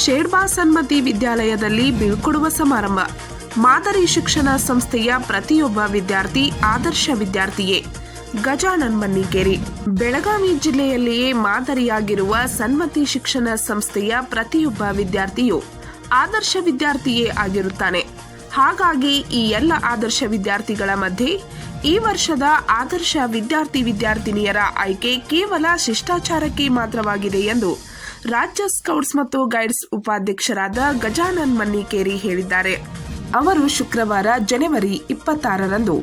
ಶೇರ್ಬಾ ಸನ್ಮತಿ ವಿದ್ಯಾಲಯದಲ್ಲಿ ಬೀಳ್ಕೊಡುವ ಸಮಾರಂಭ. ಮಾದರಿ ಶಿಕ್ಷಣ ಸಂಸ್ಥೆಯ ಪ್ರತಿಯೊಬ್ಬ ವಿದ್ಯಾರ್ಥಿ ಆದರ್ಶ ವಿದ್ಯಾರ್ಥಿಯೇ. ಗಜಾನನ್ ಮನ್ನಿಕೇರಿ. ಬೆಳಗಾವಿ ಜಿಲ್ಲೆಯಲ್ಲಿಯೇ ಮಾದರಿಯಾಗಿರುವ ಸನ್ಮತಿ ಶಿಕ್ಷಣ ಸಂಸ್ಥೆಯ ಪ್ರತಿಯೊಬ್ಬ ವಿದ್ಯಾರ್ಥಿಯು ಆದರ್ಶ ವಿದ್ಯಾರ್ಥಿಯೇ ಆಗಿರುತ್ತಾನೆ. ಹಾಗಾಗಿ ಈ ಎಲ್ಲ ಆದರ್ಶ ವಿದ್ಯಾರ್ಥಿಗಳ ಮಧ್ಯೆ ಈ ವರ್ಷದ ಆದರ್ಶ ವಿದ್ಯಾರ್ಥಿನಿಯರ ಆಯ್ಕೆ ಕೇವಲ ಶಿಷ್ಟಾಚಾರಕ್ಕೆ ಮಾತ್ರವಾಗಿದೆ ಎಂದು ರಾಜ್ಯ ಸ್ಕೌಟ್ಸ್ ಮತ್ತು ಗೈಡ್ಸ್ ಉಪಾಧ್ಯಕ್ಷರಾದ ಗಜಾನನ್ ಮನ್ನಿಕೇರಿ ಹೇಳಿದ್ದಾರೆ. ಅವರು ಶುಕ್ರವಾರ ಜನವರಿ 26ರಂದು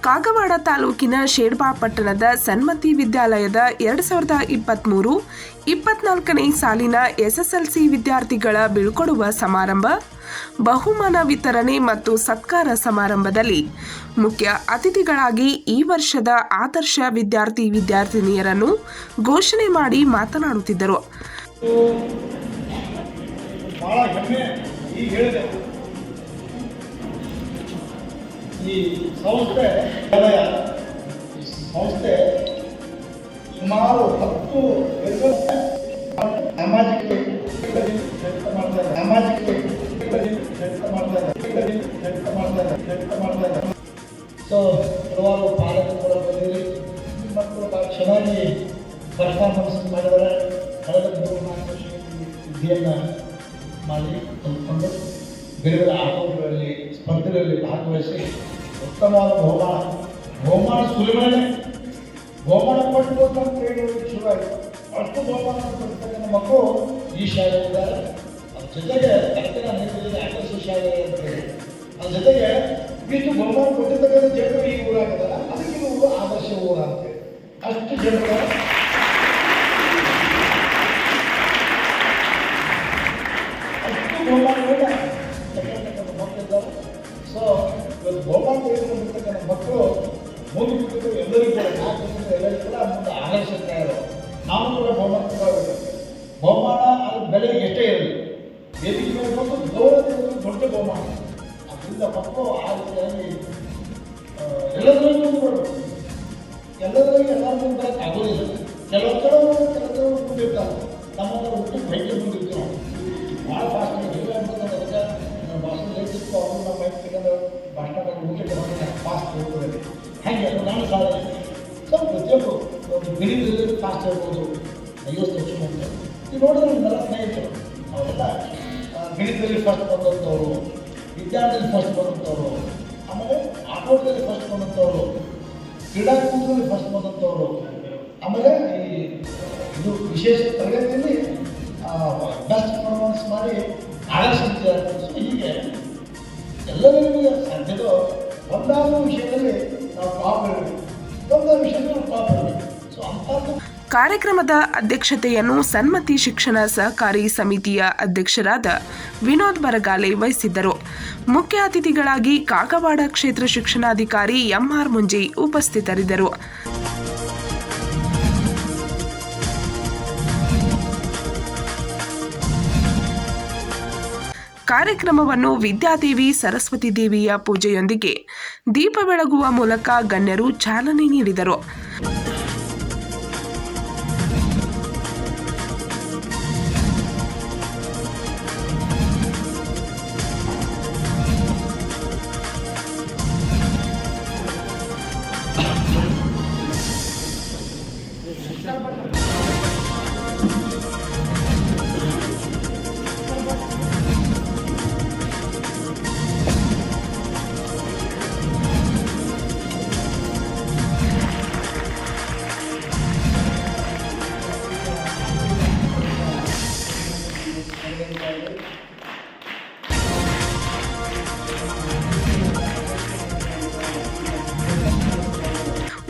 ಕಾಗವಾಡ ತಾಲೂಕಿನ ಶೇರ್ಬಾ ಪಟ್ಟಣದ ಸನ್ಮತಿ ವಿದ್ಯಾಲಯದ 2023-24ನೇ ಸಾಲಿನ SSLC ವಿದ್ಯಾರ್ಥಿಗಳ ಬೀಳ್ಕೊಡುವ ಸಮಾರಂಭ, ಬಹುಮಾನ ವಿತರಣೆ ಮತ್ತು ಸತ್ಕಾರ ಸಮಾರಂಭದಲ್ಲಿ ಮುಖ್ಯ ಅತಿಥಿಗಳಾಗಿ ಈ ವರ್ಷದ ಆದರ್ಶ ವಿದ್ಯಾರ್ಥಿನಿಯರನ್ನು ಘೋಷಣೆ ಮಾಡಿ ಮಾತನಾಡುತ್ತಿದ್ದರು. ಈ ಸಂಸ್ಥೆ ಸುಮಾರು 10 ಸಾಮಾಜಿಕ ಸೊ ಹಲವಾರು ಪಾಲಕರು ಬಂದಿರಿ ಮತ್ತು ಚೆನ್ನಾಗಿ ಪರ್ಫಾರ್ಮೆನ್ಸ್ ಮಾಡಿದರೆ ಕಳೆದ 3-4 ವರ್ಷ ವಿದ್ಯೆಯನ್ನು ಮಾಡಿ ಕಲ್ತ್ಕೊಂಡು ಬೇರೆ ಬೇರೆ ಆಟಗಳಲ್ಲಿ ಸ್ಪರ್ಧೆಗಳಲ್ಲಿ ಭಾಗವಹಿಸಿ ಉತ್ತಮವಾದ ಬಹುಮಾನ ಸುಲಿಮನೆ ಬಹುಮಾನ ಕೊಟ್ಟು ಅಂತ ಹೇಳುವುದು ಶುರುವಾಯಿತು. ಅಷ್ಟು ಬಹುಮಾನ ಕೊಡ್ತಕ್ಕಂಥ ಮಕ್ಕಳು ಈ ಶಾಲೆಯಿದ್ದಾರೆ. ಅದ್ರ ಜೊತೆಗೆ ಕರ್ತನ ನೀತಿಯಲ್ಲಿ ಆದರ್ಶ ಶಾಲೆ ಅಂತ ಹೇಳಿ ಅದ್ರ ಜೊತೆಗೆ ಇಷ್ಟು ಬಹುಮಾನ ಕೊಟ್ಟಿರ್ತಕ್ಕಂಥ ಜನರು ಈ ಊರಾಗಿದ್ದಾರೆ. ಅದಕ್ಕೆ ಊರು ಆದರ್ಶ ಊರ ಅಂತೇಳಿ ಅಷ್ಟು ಜನರ ಅಷ್ಟು ಬಹುಮಾನಗಳನ್ನ ತಗೊಳ್ತಕ್ಕಂಥ ಮಕ್ಕಳಿದ್ದಾರೆ. ಸೊ ಇವತ್ತು ಬಹುಮಾನ ತೆಗೆದುಕೊಂಡಿರ್ತಕ್ಕಂಥ ಮಕ್ಕಳು ಮುಂದೆ ಎಲ್ಲರಿಗೂ ಕೂಡ 4 ವರ್ಷದಿಂದ ಎಲ್ಲರಿಗೂ ಕೂಡ ಮುಂದೆ ಆದರ್ಶ ತಯಾರು. ನಾವು ಕೂಡ ಬಹುಮಾನ ತಗೊಳ್ಬೇಕು. ಬಹುಮಾನ ಅದ್ರ ಬೆಲೆ ಎಷ್ಟೇ ಇರಲಿ, ವೇದಿಕೆ ಮೇಲೆ ಬಂದು ಗೌರವ ದೊಡ್ಡ ಬಹುಮಾನ. ಅದರಿಂದ ಮಕ್ಕಳು ಆ ರೀತಿಯಾಗಿ ಎಲ್ಲದರಲ್ಲೂ ಮುಂದೆ ಬರಬೇಕು. ಎಲ್ಲದರಲ್ಲಿ ಎಲ್ಲರೂ ಮುಂದೆ ಬರೋಕ್ಕೆ ಆಗೋದಿಲ್ಲ. ಕೆಲವು ಮುಂದಿರ್ತಾರೆ. ನಮ್ಮ ಹುಟ್ಟು ಬೈಕ್ ಮುಂದಿರ್ತೀವಿ ನಾವು ಭಾಳ ಫಾಸ್ಟ್ ಅದಕ್ಕೆ ಭಾಷಣ ಹೇಳ್ತಿತ್ತು. ಅವರು ನಮ್ಮ ಬೈಕ್ ತಗೊಂಡು ಭಾಷಣ ಮುಖ್ಯ ಫಾಸ್ಟ್ ಹೋಗ್ತದೆ. ಹಾಗೆ ನಾನು ಸಾಧನೆ ಸ್ವಲ್ಪ ಪ್ರತಿಯೊಬ್ಬರು ಒಂದು ಗಣಿತದಲ್ಲಿ ಫಾಸ್ಟ್ ಹೇಳ್ಬೋದು. 50 ವರ್ಷ ಮುಂದೆ ಈಗ ನೋಡಿದ್ರೆ ನಮ್ಮೆಲ್ಲ ಸ್ನೇಹಿತರು ಅವರೆಲ್ಲ ಗಣಿತದಲ್ಲಿ ಫಸ್ಟ್ ಬಂದಂಥವ್ರು, ವಿಜ್ಞಾನದಲ್ಲಿ ಫಸ್ಟ್ ಬಂದಂಥವ್ರು, ಆಮೇಲೆ ಆಟೋಟದಲ್ಲಿ ಫಸ್ಟ್ ಬಂದಂಥವ್ರು, ಕ್ರೀಡಾಕೂಟದಲ್ಲಿ ಫಸ್ಟ್ ಬಂದಂಥವ್ರು, ಆಮೇಲೆ ಈ ಇದು ವಿಶೇಷ ತರಗತಿಯಲ್ಲಿ ಬೆಸ್ಟ್ ಪರ್ಫಾರ್ಮೆನ್ಸ್ ಮಾಡಿ ಆದರ್ಶ ವಿದ್ಯಾರ್ಥಿ. ಹೀಗೆ ಎಲ್ಲರಿಗೂ ಸಾಧ್ಯದ ಒಂದಾದ ವಿಷಯದಲ್ಲಿ ನಾವು ಟಾಪ್ ಇರಬೇಕು, ಒಂದಾದ ವಿಷಯದಲ್ಲಿ ನಾವು ಟಾಪ್ ಇರಬೇಕು. ಸೊ ಅಂಥದ್ದು ಕಾರ್ಯಕ್ರಮದ ಅಧ್ಯಕ್ಷತೆಯನ್ನು ಸನ್ಮತಿ ಶಿಕ್ಷಣ ಸಹಕಾರಿ ಸಮಿತಿಯ ಅಧ್ಯಕ್ಷರಾದ ವಿನೋದ್ ಬರಗಾಲೆ ವಹಿಸಿದ್ದರು. ಮುಖ್ಯ ಅತಿಥಿಗಳಾಗಿ ಕಾಗವಾಡ ಕ್ಷೇತ್ರ ಶಿಕ್ಷಣಾಧಿಕಾರಿ MR ಮುಂಜಿ ಉಪಸ್ಥಿತರಿದ್ದರು. ಕಾರ್ಯಕ್ರಮವನ್ನು ವಿದ್ಯಾದೇವಿ ಸರಸ್ವತಿ ದೇವಿಯ ಪೂಜೆಯೊಂದಿಗೆ ದೀಪ ಬೆಳಗುವ ಮೂಲಕ ಗಣ್ಯರು ಚಾಲನೆ ನೀಡಿದರು.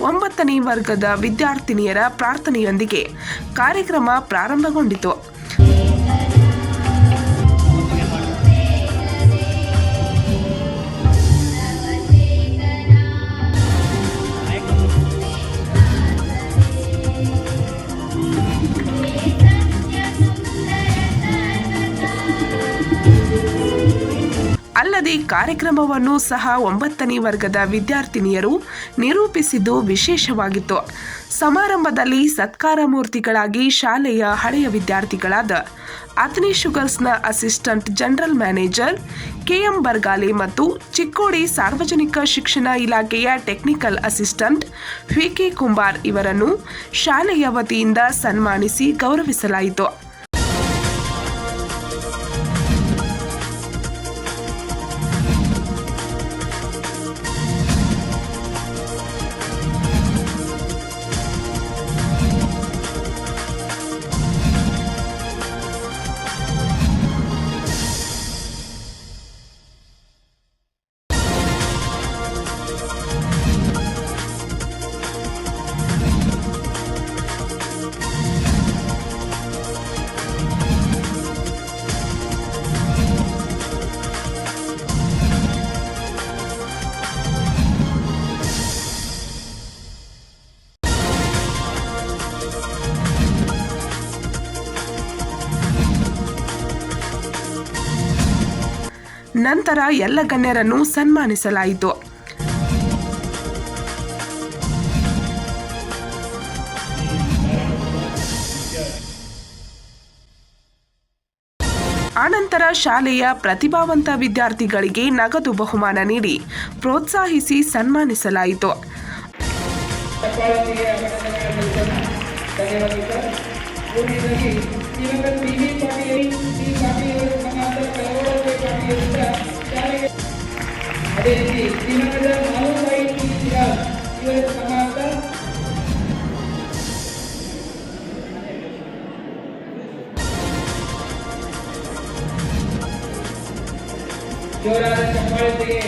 ಒಂಬತ್ತನೇ ವರ್ಗದ ವಿದ್ಯಾರ್ಥಿನಿಯರ ಪ್ರಾರ್ಥನೆಯೊಂದಿಗೆ ಕಾರ್ಯಕ್ರಮ ಪ್ರಾರಂಭಗೊಂಡಿತು. ಅಲ್ಲದೆ ಕಾರ್ಯಕ್ರಮವನ್ನು ಸಹ 9ನೇ ವರ್ಗದ ವಿದ್ಯಾರ್ಥಿನಿಯರು ನಿರೂಪಿಸಿದ್ದು ವಿಶೇಷವಾಗಿತ್ತು. ಸಮಾರಂಭದಲ್ಲಿ ಸತ್ಕಾರ ಮೂರ್ತಿಗಳಾಗಿ ಶಾಲೆಯ ಹಳೆಯ ವಿದ್ಯಾರ್ಥಿಗಳಾದ ಅತ್ನಿ ಶುಗರ್ಸ್ನ ಅಸಿಸ್ಟೆಂಟ್ ಜನರಲ್ ಮ್ಯಾನೇಜರ್ ಕೆಎಂ ಬರ್ಗಾಲೆ ಮತ್ತು ಚಿಕ್ಕೋಡಿ ಸಾರ್ವಜನಿಕ ಶಿಕ್ಷಣ ಇಲಾಖೆಯ ಟೆಕ್ನಿಕಲ್ ಅಸಿಸ್ಟೆಂಟ್ ವಿಕೆ ಕುಂಬಾರ್ ಇವರನ್ನು ಶಾಲೆಯ ವತಿಯಿಂದ ಸನ್ಮಾನಿಸಿ ಗೌರವಿಸಲಾಯಿತು. ನಂತರ ಎಲ್ಲ ಗಣ್ಯರನ್ನು ಸನ್ಮಾನಿಸಲಾಯಿತು. ಆನಂತರ ಶಾಲೆಯ ಪ್ರತಿಭಾವಂತ ವಿದ್ಯಾರ್ಥಿಗಳಿಗೆ ನಗದು ಬಹುಮಾನ ನೀಡಿ ಪ್ರೋತ್ಸಾಹಿಸಿ ಸನ್ಮಾನಿಸಲಾಯಿತು. ಅದೇ ರೀತಿ ಶ್ರೀನಗರದ ಮಾಲೂಬಾಯಿ ಇವರ ಸಮಾಜ ಜೋರಾದ ಚಪ್ಪಾಳೆಯೊಂದಿಗೆ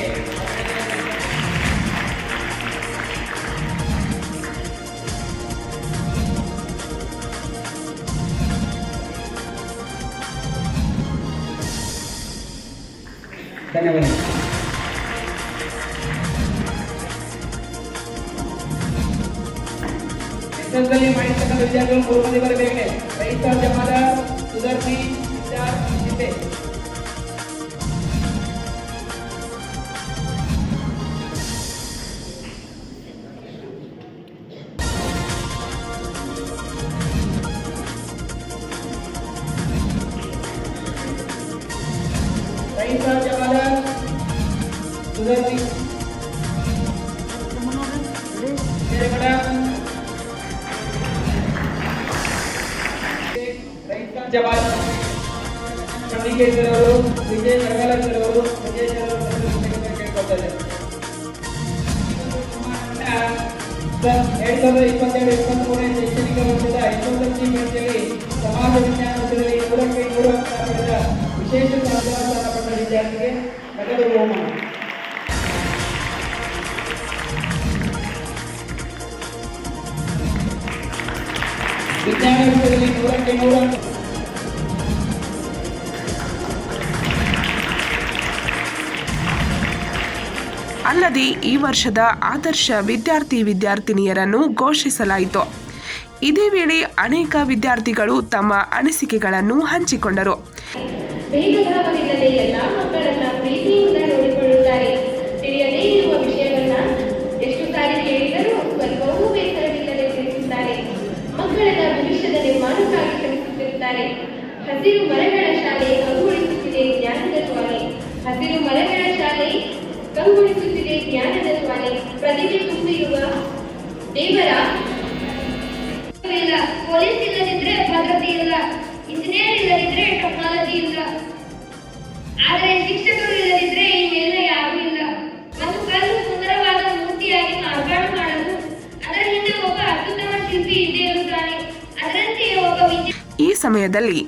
ಧನ್ಯವಾದ. ಎಸ್ಎಸ್ಎಲ್ಸಿ ಮಾಡಿರ್ತಕ್ಕಂಥ ವಿದ್ಯಾರ್ಥಿಗಳು 3 ಮಂದಿ ಬರಬೇಕು. ರೈತ ಜಮಾದಾರ್, ಸುದರ್ಶಿ, ಸಿದ್ಧಾರ್ಥ್, ಸಿದ್ದೆ. ರೈತ ಜಮಾದಾರ್, ಸುದರ್ಶಿ, ಜವಾನ್ ಪಂಡಿಕೇಶ್ವರವರು, ವಿಜಯ ನಗಲಕರವರು, ವಿಜಯ ಕೇಳ್ಕೊಳ್ತಾರೆ. 2022-23 ಶೈಕ್ಷಣಿಕ ವರ್ಷದ SSLC ಪರೀಕ್ಷೆಯಲ್ಲಿ ಸಮಾಜ ವಿಜ್ಞಾನ ವಿಷಯದಲ್ಲಿ 100ಕ್ಕೆ 100 ಅಂಕ ಪಡೆದ ವಿಶೇಷ ಸಾಧನೆ ಪಟ್ಟ ವಿದ್ಯಾರ್ಥಿಗೆ ನಗದು ಬಹುಮಾನ. ವಿಜ್ಞಾನ ವಿಷಯದಲ್ಲಿ 100ಕ್ಕೆ 100 ಅಂಕ. ಅಲ್ಲದೆ ಈ ವರ್ಷದ ಆದರ್ಶ ವಿದ್ಯಾರ್ಥಿನಿಯರನ್ನು ಘೋಷಿಸಲಾಯಿತು. ಇದೇ ವೇಳೆ ಅನೇಕ ವಿದ್ಯಾರ್ಥಿಗಳು ತಮ್ಮ ಅನಿಸಿಕೆಗಳನ್ನು ಹಂಚಿಕೊಂಡರು. ಭೇದಭಾವವಿಲ್ಲದೆ ಎಲ್ಲ ಮಕ್ಕಳನ್ನ ಪ್ರೀತಿಯಿಂದ ನೋಡಿಕೊಳ್ಳುತ್ತಾರೆ. ತಿಳಿಯದೇ ಇರುವ ವಿಷಯವನ್ನ ಎಷ್ಟು ಸಾರಿ ಕೇಳಿದರೂ ಸ್ವಲ್ಪವೂ ಬೇಸರವಿಲ್ಲದೆ ತಿಳಿಸುತ್ತಾರೆ. ಮಕ್ಕಳನ್ನ ಭವಿಷ್ಯದ ನಿರ್ಮಾಣಕ್ಕಾಗಿ ಶ್ರಮಿಸುತ್ತಿರುತ್ತಾರೆ. ಹಸಿರು ಮರಗಳ ಶಾಲೆ ಕಂಗೊಳಿಸುತ್ತಿದೆ ಜ್ಞಾನದ ಜ್ವಾಲೆ. ಹಸಿರು ಮರಗಳ ಶಾಲೆ ಕಂಗೊಳಿಸುತ್ತಿದೆ ಜ್ಞಾನದ ಜ್ವಾಲೆ. ಪ್ರತಿಭೆ ತುಂಬಿರುವ ದೇವರ ಇಲ್ಲ. ಪೊಲೀಸ್ ಇಲ್ಲದಿದ್ರೆ ಭದ್ರತೆ ಇಲ್ಲ, ಇಂಜಿನಿಯರ್ ಇಲ್ಲದಿದ್ರೆ ಟೆಕ್ನಾಲಜಿ ಇಲ್ಲ, ಆದರೆ ಶಿಕ್ಷಕರು ಇಲ್ಲದಿದ್ರೆ ಈ ಮೇಲೆ ಯಾರೂ ಇಲ್ಲ. ಒಂದು ಕಲ್ಲು ಸುಂದರವಾದ ಮೂರ್ತಿಯಾಗಿ ಮಾರ್ಪಾಡು ಮಾಡಲು ಅದರ ಹಿಂದೆ ಒಬ್ಬ ಅತ್ಯುತ್ತಮ ಶಿಲ್ಪಿ ಇದ್ದೇ ಇರುತ್ತಾನೆ. ಅದರಂತೆಯೇ ಒಬ್ಬ ಈ ಸಮಯದಲ್ಲಿ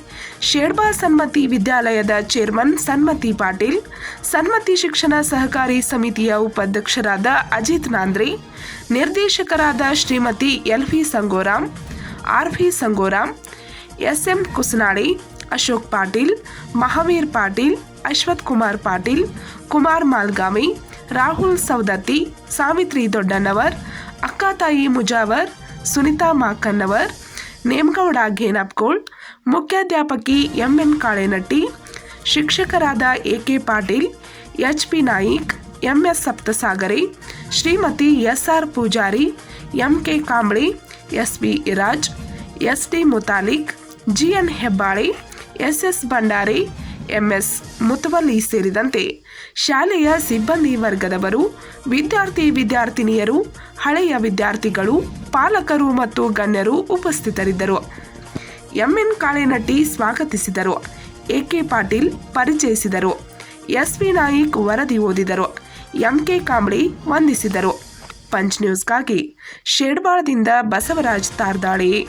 ಶೇರ್ಬಾ ಸನ್ಮತಿ ವಿದ್ಯಾಲಯದ ಚೇರ್ಮನ್ ಸನ್ಮತಿ ಪಾಟೀಲ್, ಸನ್ಮತಿ ಶಿಕ್ಷಣ ಸಹಕಾರಿ ಸಮಿತಿಯ ಉಪಾಧ್ಯಕ್ಷರಾದ ಅಜಿತ್ ನಾಂದ್ರೆ, ನಿರ್ದೇಶಕರಾದ Shrimati L V Sangoram, R V Sangoram, S M Kusanadi, Ashok Patil, Mahavir Patil, Ashwath Kumar Patil, Kumar Malgami, Rahul Saundatti, Savitri Doddannavar, Akkatai Mujawar, Sunita Makannavar, Nemagouda Ghenapkol, ಮುಖ್ಯಾಧ್ಯಾಪಕಿ ಎಂಎನ್ ಕಾಳೆನಟ್ಟಿ, ಶಿಕ್ಷಕರಾದ A K Patil, H P Naik, M S Saptasagari, Shrimati S R Pujari, M K Kambli, S V. Raj, S D. Mutalik, G N. Hebbale, S S. Bhandari, M S. Mutawalli ಸೇರಿದಂತೆ ಶಾಲೆಯ ಸಿಬ್ಬಂದಿ ವರ್ಗದವರು, ವಿದ್ಯಾರ್ಥಿನಿಯರು, ಹಳೆಯ ವಿದ್ಯಾರ್ಥಿಗಳು, ಪಾಲಕರು ಮತ್ತು ಗಣ್ಯರು ಉಪಸ್ಥಿತರಿದ್ದರು. ಎಂ.ಎನ್. ಕಾಳೆನಟ್ಟಿ ಸ್ವಾಗತಿಸಿದರು. ಎ.ಕೆ. ಪಾಟೀಲ್ ಪರಿಚಯಿಸಿದರು. ಎಸ್.ವಿ. ನಾಯಿಕ್ ವರದಿ ಓದಿದರು. ಎಂ.ಕೆ. ಕಾಂಬ್ಳಿ ವಂದಿಸಿದರು. ಪಂಚ್ ನ್ಯೂಸ್ಗಾಗಿ ಶೇಡ್ಬಾಳದಿಂದ ಬಸವರಾಜ್ ತಾರ್ದಾಳಿ.